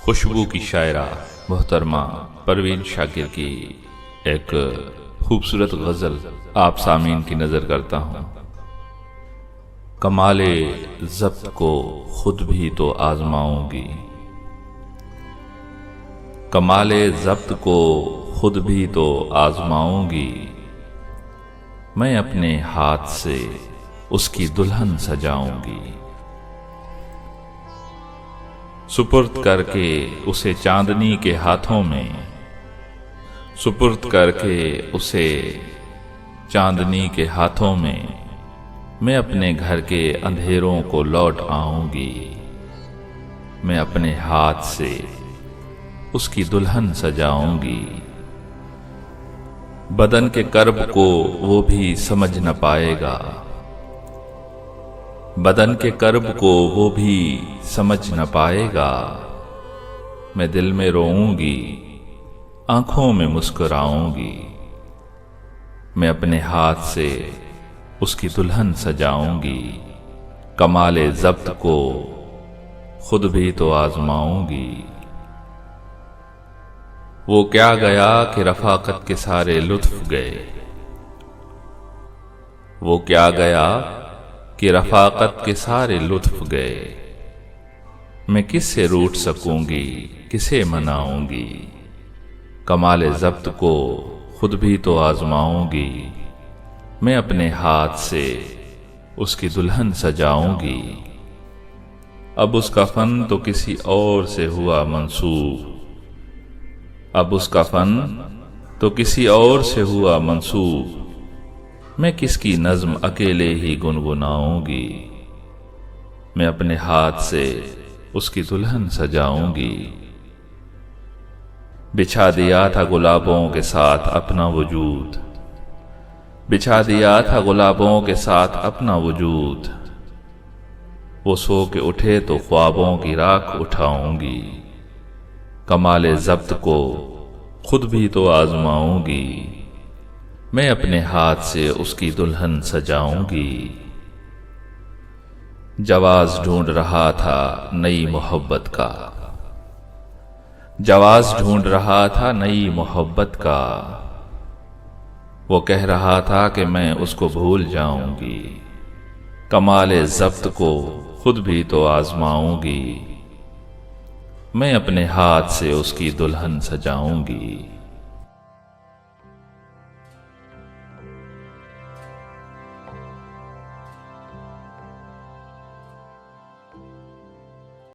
खुशबू की शायरा मोहतरमा परवीन शाकिर की एक खूबसूरत गज़ल आप सामीन की नज़र करता हूँ। कमाले ज़ब्त को खुद भी तो आजमाऊंगी, कमाले ज़ब्त को खुद भी तो आजमाऊंगी, मैं अपने हाथ से उसकी दुल्हन सजाऊंगी। सुपुर्द करके उसे चांदनी के हाथों में, सुपुर्द करके उसे चांदनी के हाथों में, मैं अपने घर के अंधेरों को लौट आऊंगी। मैं अपने हाथ से उसकी दुल्हन सजाऊंगी। बदन के कर्ब को वो भी समझ न पाएगा, बदन के कर्ब को वो भी समझ न पाएगा। मैं दिल में रोऊंगी, आंखों में मुस्कुराऊंगी। मैं अपने हाथ से उसकी दुल्हन सजाऊंगी। कमाले ज़ब्त को खुद भी तो आजमाऊंगी। वो क्या गया कि रफ़ाक़त के सारे लुत्फ़ गए, वो क्या गया कि रफ़ाक़त के सारे लुत्फ़ गए। मैं किससे रूठ सकूंगी, किसे मनाऊंगी। कमाले ज़ब्त को खुद भी तो आजमाऊंगी। मैं अपने हाथ से उसकी दुल्हन सजाऊंगी। अब उसका फ़न तो किसी और से हुआ मंसूब, अब उसका फ़न तो किसी और से हुआ मंसूब। मैं किसकी नज़्म अकेले ही गुनगुनाऊंगी। मैं अपने हाथ से उसकी दुल्हन सजाऊंगी। बिछा दिया था गुलाबों के साथ अपना वजूद, बिछा दिया था गुलाबों के साथ अपना वजूद। वो सो के उठे तो ख्वाबों की राख उठाऊंगी। कमाले ज़ब्त को खुद भी तो आजमाऊंगी। मैं अपने हाथ से उसकी दुल्हन सजाऊंगी। जवाज़ ढूंढ रहा था नई मोहब्बत का, जवाज़ ढूंढ रहा था नई मोहब्बत का। वो कह रहा था कि मैं उसको भूल जाऊंगी। कमाले ज़ब्त को खुद भी तो आजमाऊंगी। मैं अपने हाथ से उसकी दुल्हन सजाऊंगी।